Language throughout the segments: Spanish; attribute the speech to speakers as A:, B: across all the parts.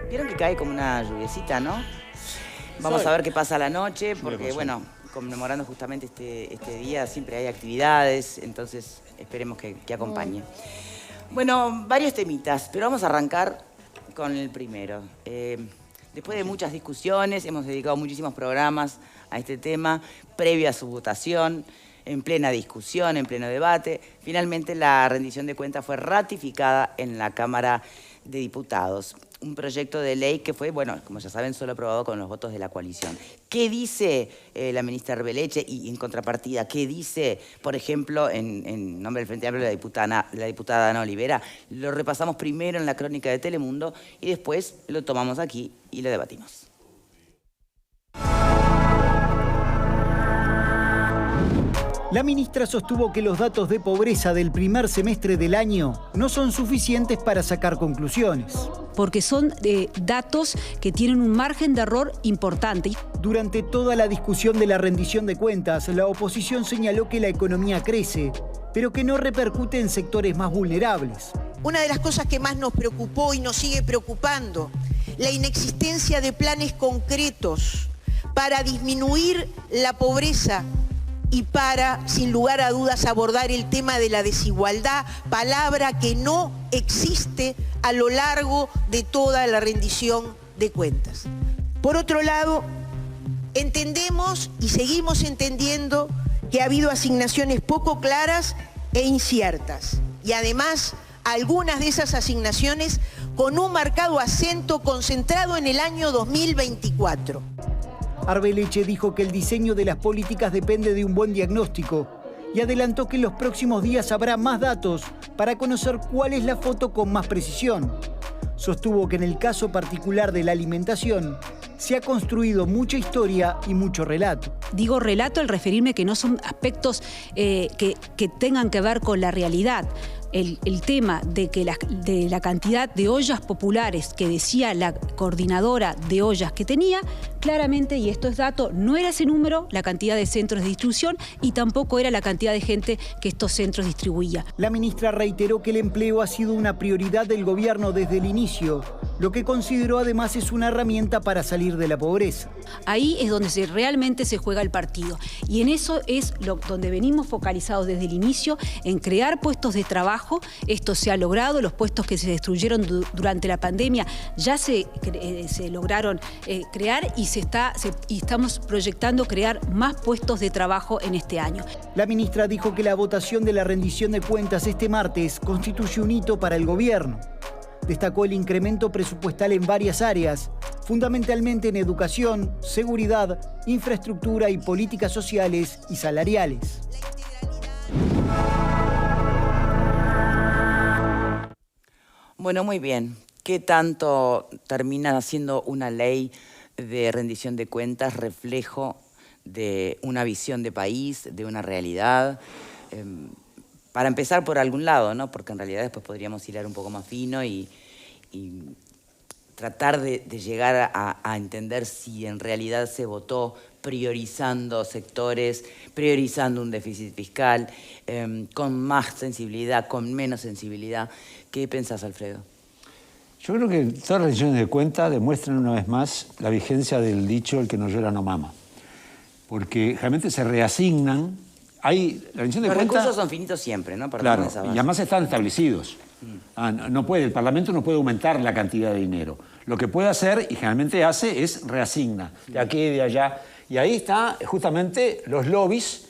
A: Vieron que cae como una lluviecita, ¿no? Vamos a ver qué pasa a la noche, porque, bueno, conmemorando justamente este día, siempre hay actividades, entonces esperemos que acompañe. Bueno, varios temitas, pero vamos a arrancar con el primero. Después de muchas discusiones, hemos dedicado muchísimos programas a este tema, previo a su votación, en plena discusión, en pleno debate. Finalmente, la rendición de cuentas fue ratificada en la Cámara de Diputados. Un proyecto de ley que fue, bueno, como ya saben, solo aprobado con los votos de la coalición. ¿Qué dice la ministra Arbeleche? Y en contrapartida, ¿qué dice, por ejemplo, en nombre del Frente Amplio, la diputada Ana Olivera? Lo repasamos primero en la crónica de Telemundo y después lo tomamos aquí y lo debatimos.
B: La ministra sostuvo que los datos de pobreza del primer semestre del año no son suficientes para sacar conclusiones.
C: Porque son datos que tienen un margen de error importante.
B: Durante toda la discusión de la rendición de cuentas, la oposición señaló que la economía crece, pero que no repercute en sectores más vulnerables.
D: Una de las cosas que más nos preocupó y nos sigue preocupando, la inexistencia de planes concretos para disminuir la pobreza y para, sin lugar a dudas, abordar el tema de la desigualdad, palabra que no existe a lo largo de toda la rendición de cuentas. Por otro lado, entendemos y seguimos entendiendo que ha habido asignaciones poco claras e inciertas. Y además, algunas de esas asignaciones con un marcado acento concentrado en el año 2024.
B: Arbeleche dijo que el diseño de las políticas depende de un buen diagnóstico y adelantó que en los próximos días habrá más datos para conocer cuál es la foto con más precisión. Sostuvo que en el caso particular de la alimentación se ha construido mucha historia y mucho relato.
C: Digo relato al referirme que no son aspectos que tengan que ver con la realidad. El tema de la cantidad de ollas populares que decía la coordinadora de ollas que tenía, claramente, y esto es dato, no era ese número, la cantidad de centros de distribución, y tampoco era la cantidad de gente que estos centros distribuía.
B: La ministra reiteró que el empleo ha sido una prioridad del gobierno desde el inicio, lo que consideró además es una herramienta para salir de la pobreza.
C: Ahí es donde realmente se juega el partido, y en eso es donde venimos focalizados desde el inicio, en crear puestos de trabajo. Esto se ha logrado, los puestos que se destruyeron durante la pandemia ya se lograron crear y estamos proyectando crear más puestos de trabajo en este año.
B: La ministra dijo que la votación de la rendición de cuentas este martes constituye un hito para el gobierno. Destacó el incremento presupuestal en varias áreas, fundamentalmente en educación, seguridad, infraestructura y políticas sociales y salariales.
A: Bueno, muy bien. ¿Qué tanto termina siendo una ley de rendición de cuentas reflejo de una visión de país, de una realidad? Para empezar por algún lado, ¿no? Porque en realidad después podríamos hilar un poco más fino y tratar de llegar a entender si en realidad se votó priorizando sectores, priorizando un déficit fiscal, con más sensibilidad, con menos sensibilidad. ¿Qué pensás, Alfredo?
E: Yo creo que todas las rendiciones de cuentas demuestran una vez más la vigencia del dicho el que no llora no mama. Porque realmente se reasignan. La rendición de
A: Los
E: cuentas,
A: recursos son finitos siempre, ¿no?
E: Claro, y además están establecidos. El Parlamento no puede aumentar la cantidad de dinero. Lo que puede hacer, y generalmente hace, es reasigna, de aquí y de allá. Y ahí está justamente los lobbies,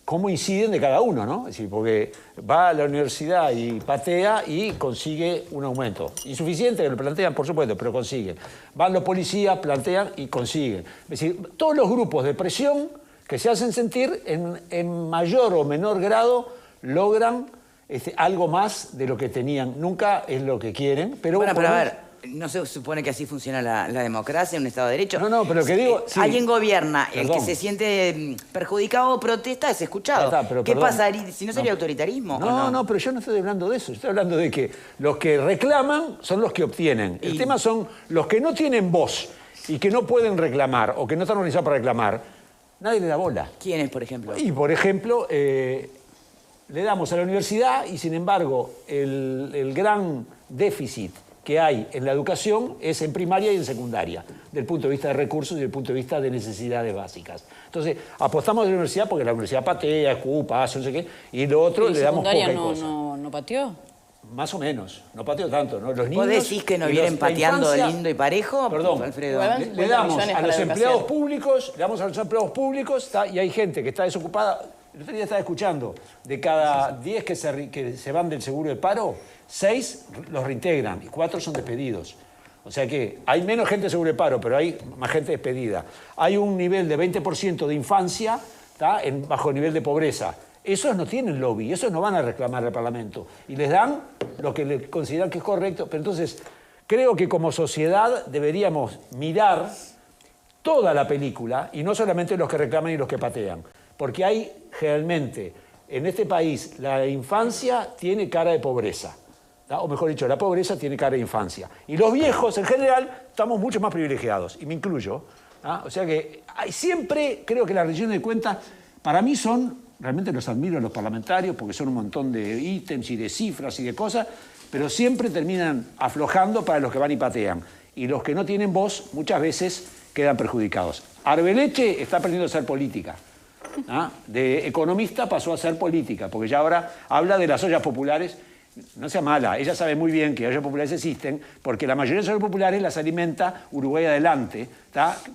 E: cómo inciden de cada uno, ¿no? Es decir, porque va a la universidad y patea y consigue un aumento. Insuficiente, que lo plantean, por supuesto, pero consigue. Van los policías, plantean y consiguen. Es decir, todos los grupos de presión que se hacen sentir en mayor o menor grado logran algo más de lo que tenían. Nunca es lo que quieren, pero...
A: Bueno, pero a ver, ¿no se supone que así funciona la democracia en un Estado de Derecho?
E: No, pero lo que digo... Sí.
A: Alguien gobierna, el que se siente perjudicado o protesta es escuchado. ¿Qué pasa? Si no sería autoritarismo.
E: No, pero yo no estoy hablando de eso. Yo estoy hablando de que los que reclaman son los que obtienen. El tema son los que no tienen voz y que no pueden reclamar o que no están organizados para reclamar. Nadie le da bola.
A: ¿Quiénes, por ejemplo?
E: Y, por ejemplo, le damos a la universidad y, sin embargo, el gran déficit que hay en la educación es en primaria y en secundaria, del punto de vista de recursos y del punto de vista de necesidades básicas. Entonces, apostamos a la universidad porque la universidad patea, escupa, hace no sé qué, y lo otro le damos poca cosa.
F: ¿No pateó?
E: Más o menos, no pateó tanto, ¿no? Los niños,
A: ¿Vos decís que no vienen pateando lindo y parejo?
E: Perdón,
A: Alfredo.
E: le damos a los empleados públicos, y hay gente que está desocupada. El otro día estaba escuchando, de cada 10 que se van del seguro de paro, 6 los reintegran y 4 son despedidos. O sea que hay menos gente de seguro de paro, pero hay más gente despedida. Hay un nivel de 20% de infancia bajo nivel de pobreza. Esos no tienen lobby, esos no van a reclamar al Parlamento. Y les dan lo que le consideran que es correcto. Pero entonces, creo que como sociedad deberíamos mirar toda la película y no solamente los que reclaman y los que patean. Porque hay generalmente, en este país, la infancia tiene cara de pobreza. O mejor dicho, la pobreza tiene cara de infancia. Y los viejos, en general, estamos mucho más privilegiados. Y me incluyo. O sea que siempre creo que las rendiciones de cuentas, para mí realmente los admiro a los parlamentarios porque son un montón de ítems y de cifras y de cosas, pero siempre terminan aflojando para los que van y patean. Y los que no tienen voz muchas veces quedan perjudicados. Arbeleche está aprendiendo a hacer política. De economista pasó a ser política, porque ya ahora habla de las ollas populares. No sea mala, ella sabe muy bien que las ollas populares existen, porque la mayoría de las ollas populares las alimenta Uruguay Adelante,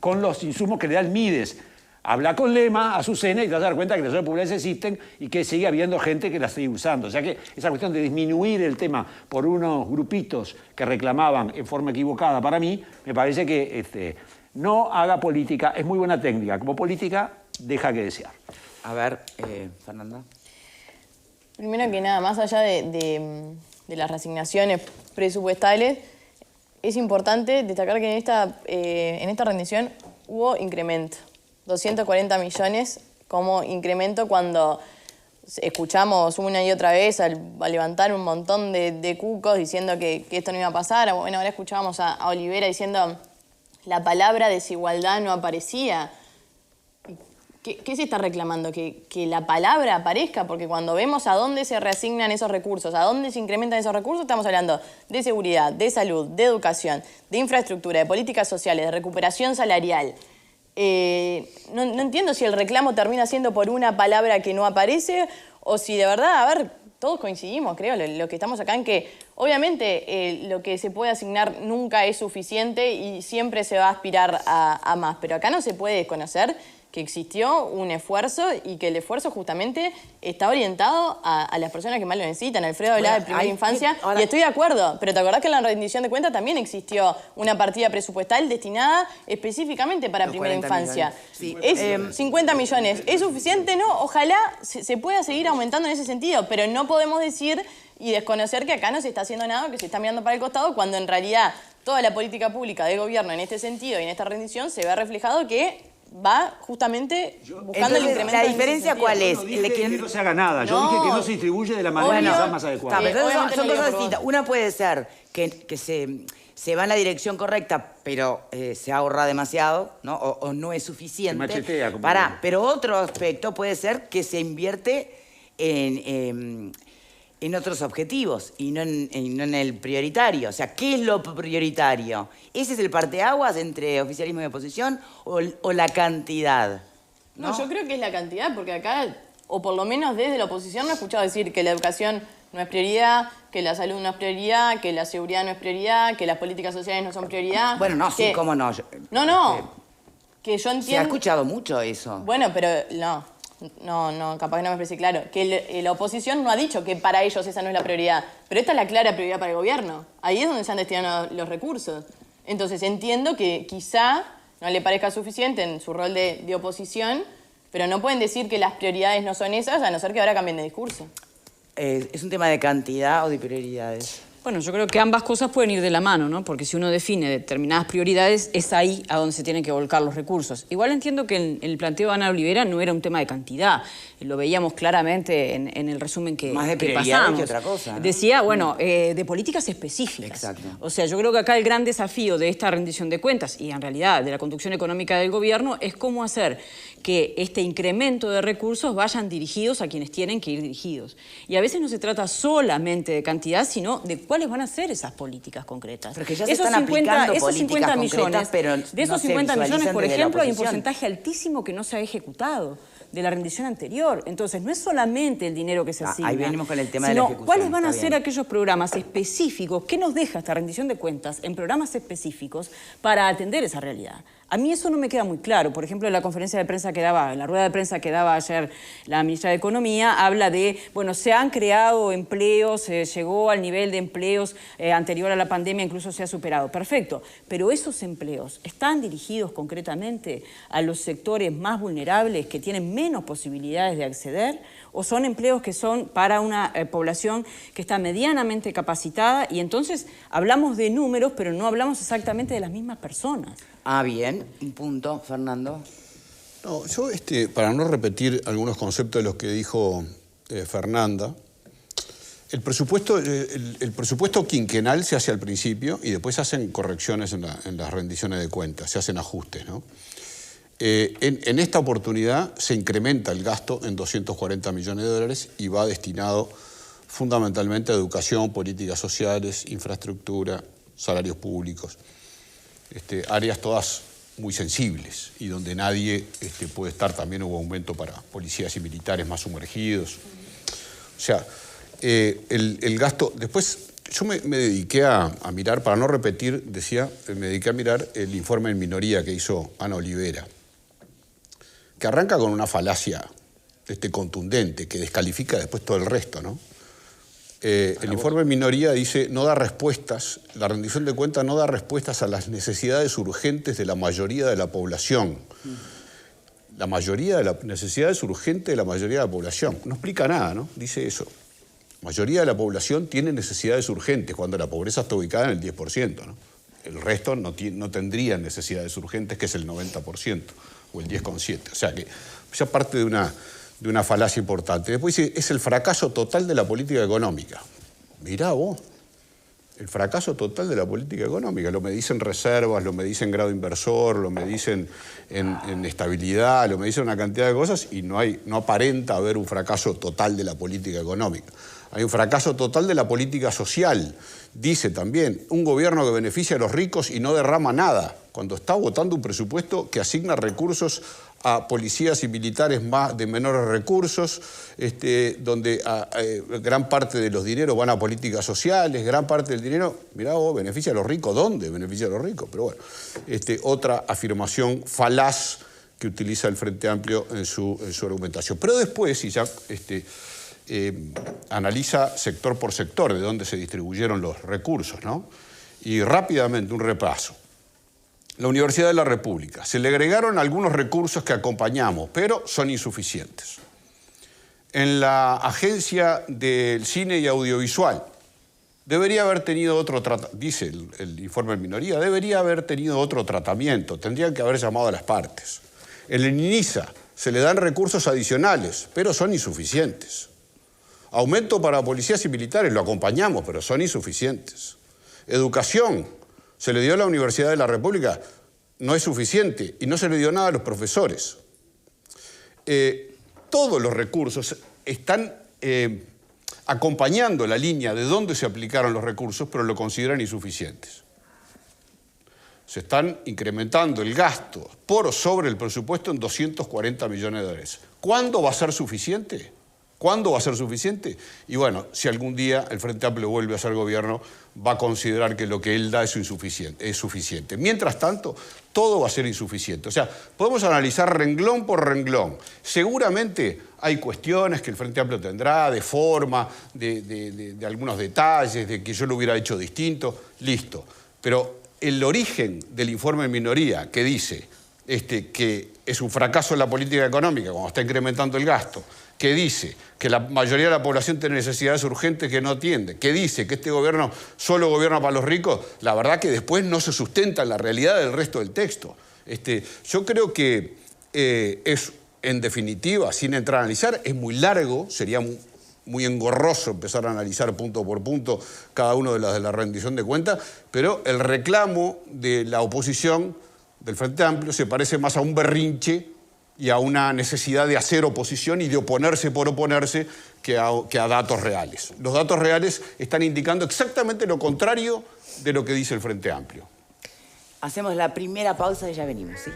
E: con los insumos que le da el Mides. Habla con Lema, Azucena, y te vas a dar cuenta que las ollas populares existen y que sigue habiendo gente que las sigue usando. O sea que esa cuestión de disminuir el tema por unos grupitos que reclamaban en forma equivocada, para mí, me parece que no haga política. Es muy buena técnica. Como política, deja que desear.
A: A ver, Fernanda.
G: Primero que nada, más allá de las reasignaciones presupuestales, es importante destacar que en esta rendición hubo incremento. 240 millones como incremento cuando escuchamos una y otra vez al levantar un montón de cucos diciendo que esto no iba a pasar. Bueno, ahora escuchábamos a Olivera diciendo la palabra desigualdad no aparecía. ¿Qué se está reclamando? ¿Que la palabra aparezca? Porque cuando vemos a dónde se reasignan esos recursos, a dónde se incrementan esos recursos, estamos hablando de seguridad, de salud, de educación, de infraestructura, de políticas sociales, de recuperación salarial. No entiendo si el reclamo termina siendo por una palabra que no aparece o si de verdad, a ver, todos coincidimos, creo, lo que estamos acá en que obviamente lo que se puede asignar nunca es suficiente y siempre se va a aspirar a más, pero acá no se puede desconocer que existió un esfuerzo y que el esfuerzo justamente está orientado a las personas que más lo necesitan. Alfredo hablaba de primera infancia y estoy de acuerdo, pero ¿te acordás que en la rendición de cuentas también existió una partida presupuestal destinada específicamente para primera infancia? Sí. Es 50 millones. ¿Es suficiente? No, ojalá se pueda seguir aumentando en ese sentido, pero no podemos decir y desconocer que acá no se está haciendo nada, que se está mirando para el costado, cuando en realidad toda la política pública del gobierno en este sentido y en esta rendición se ve reflejado que va justamente buscando el incremento.
A: ¿La diferencia cuál es?
E: No dije que no se haga nada, yo dije que no se distribuye de la manera quizás más adecuada.
A: Son cosas distintas. Una puede ser que se va en la dirección correcta, pero se ahorra demasiado, ¿no? O no es suficiente.
E: Machetea, como
A: pero otro aspecto puede ser que se invierte en otros objetivos y no en el prioritario. O sea, ¿qué es lo prioritario? ¿Ese es el parteaguas entre oficialismo y oposición o la cantidad?
G: No, yo creo que es la cantidad, porque acá, o por lo menos desde la oposición, no he escuchado decir que la educación no es prioridad, que la salud no es prioridad, que la seguridad no es prioridad, que las políticas sociales no son prioridad.
A: Bueno, no, sí, cómo no.
G: Que yo entiendo...
A: Se ha escuchado mucho eso.
G: Bueno, pero no, capaz que no me expresé claro. Que la oposición no ha dicho que para ellos esa no es la prioridad, pero esta es la clara prioridad para el gobierno. Ahí es donde se han destinado los recursos. Entonces entiendo que quizá no le parezca suficiente en su rol de oposición, pero no pueden decir que las prioridades no son esas, a no ser que ahora cambien de discurso.
A: ¿Es un tema de cantidad o de prioridades?
F: Bueno, yo creo que ambas cosas pueden ir de la mano, ¿no? Porque si uno define determinadas prioridades, es ahí a donde se tienen que volcar los recursos. Igual entiendo que en el planteo de Ana Olivera no era un tema de cantidad. Lo veíamos claramente en el resumen que
A: más de prioridades
F: pasamos.
A: Que otra cosa, ¿no?
F: Decía, bueno, de políticas específicas.
A: Exacto.
F: O sea, yo creo que acá el gran desafío de esta rendición de cuentas y en realidad de la conducción económica del gobierno es cómo hacer que este incremento de recursos vayan dirigidos a quienes tienen que ir dirigidos. Y a veces no se trata solamente de cantidad, sino de cuáles van a ser esas políticas concretas.
A: Pero que ya se están aplicando
F: esos 50 millones,
A: pero
F: de esos
A: no se
F: 50 millones,
A: visualizan
F: por
A: desde la
F: ejemplo, hay un
A: oposición.
F: porcentaje altísimo que no se ha ejecutado de la rendición anterior. Entonces, no es solamente el dinero que se asigna.
A: Ahí venimos con el tema de la
F: sino
A: ejecución.
F: cuáles van a
A: Está
F: ser
A: bien.
F: aquellos programas específicos. ¿Qué nos deja esta rendición de cuentas en programas específicos para atender esa realidad? A mí eso no me queda muy claro. Por ejemplo, en la conferencia de prensa que daba, en la rueda de prensa que daba ayer la ministra de Economía, habla de, bueno, se han creado empleos, se llegó al nivel de empleos anterior a la pandemia, incluso se ha superado. Perfecto, pero esos empleos están dirigidos concretamente a los sectores más vulnerables que tienen menos posibilidades de acceder, o son empleos que son para una población que está medianamente capacitada, y entonces hablamos de números, pero no hablamos exactamente de las mismas personas.
A: Ah, bien. Un punto, Fernando.
H: No, yo, para no repetir algunos conceptos de los que dijo Fernanda, el presupuesto quinquenal se hace al principio y después se hacen correcciones en las rendiciones de cuentas, se hacen ajustes, ¿no? En esta oportunidad se incrementa el gasto en 240 millones de dólares y va destinado fundamentalmente a educación, políticas sociales, infraestructura, salarios públicos. Áreas todas muy sensibles y donde nadie puede estar. También hubo aumento para policías y militares más sumergidos. O sea, el gasto... Después yo me dediqué a mirar, para no repetir, me dediqué a mirar el informe en minoría que hizo Ana Olivera, que arranca con una falacia contundente, que descalifica después todo el resto, ¿no? El informe en minoría dice, no da respuestas, la rendición de cuentas no da respuestas a las necesidades urgentes de la mayoría de la población. La mayoría de las necesidades urgentes de la mayoría de la población. No explica nada, ¿no? Dice eso. La mayoría de la población tiene necesidades urgentes, cuando la pobreza está ubicada en el 10%, ¿no? El resto no tendría necesidades urgentes, que es el 90%, o el 10,7%. O sea que ya parte de una falacia importante. Después dice, es el fracaso total de la política económica. Mirá vos, el fracaso total de la política económica. Lo medís en reservas, lo medís en grado inversor, lo medís en estabilidad, lo medís en una cantidad de cosas y no aparenta haber un fracaso total de la política económica. Hay un fracaso total de la política social. Dice también, un gobierno que beneficia a los ricos y no derrama nada, cuando está votando un presupuesto que asigna recursos a policías y militares de menores recursos, donde gran parte de los dineros van a políticas sociales, gran parte del dinero, mirá vos, beneficia a los ricos. ¿Dónde beneficia a los ricos? Pero bueno, otra afirmación falaz que utiliza el Frente Amplio en su argumentación. Pero después, si ya analiza sector por sector de dónde se distribuyeron los recursos, ¿no? Y rápidamente un repaso. La Universidad de la República. Se le agregaron algunos recursos que acompañamos, pero son insuficientes. En la Agencia del Cine y Audiovisual, debería haber tenido otro tratamiento, dice el informe en minoría, debería haber tenido otro tratamiento, tendrían que haber llamado a las partes. En el INISA se le dan recursos adicionales, pero son insuficientes. Aumento para policías y militares, lo acompañamos, pero son insuficientes. Educación, se le dio a la Universidad de la República, no es suficiente, y no se le dio nada a los profesores. Todos los recursos están acompañando la línea de dónde se aplicaron los recursos, pero lo consideran insuficientes. Se están incrementando el gasto por sobre el presupuesto en 240 millones de dólares. ¿Cuándo va a ser suficiente? ¿Cuándo va a ser suficiente? Y bueno, si algún día el Frente Amplio vuelve a ser gobierno, va a considerar que lo que él da es suficiente. Mientras tanto, todo va a ser insuficiente. O sea, podemos analizar renglón por renglón. Seguramente hay cuestiones que el Frente Amplio tendrá, de forma, de algunos detalles, de que yo lo hubiera hecho distinto, listo. Pero el origen del informe en minoría, que dice que es un fracaso en la política económica cuando está incrementando el gasto, que dice que la mayoría de la población tiene necesidades urgentes que no atiende, que dice que este gobierno solo gobierna para los ricos, la verdad que después no se sustenta en la realidad del resto del texto. Yo creo que es, en definitiva, sin entrar a analizar, es muy largo, sería muy engorroso empezar a analizar punto por punto cada uno de las de la rendición de cuentas, pero el reclamo de la oposición del Frente Amplio se parece más a un berrinche y a una necesidad de hacer oposición y de oponerse por oponerse que a datos reales. Los datos reales están indicando exactamente lo contrario de lo que dice el Frente Amplio.
A: Hacemos la primera pausa y ya venimos, ¿sí?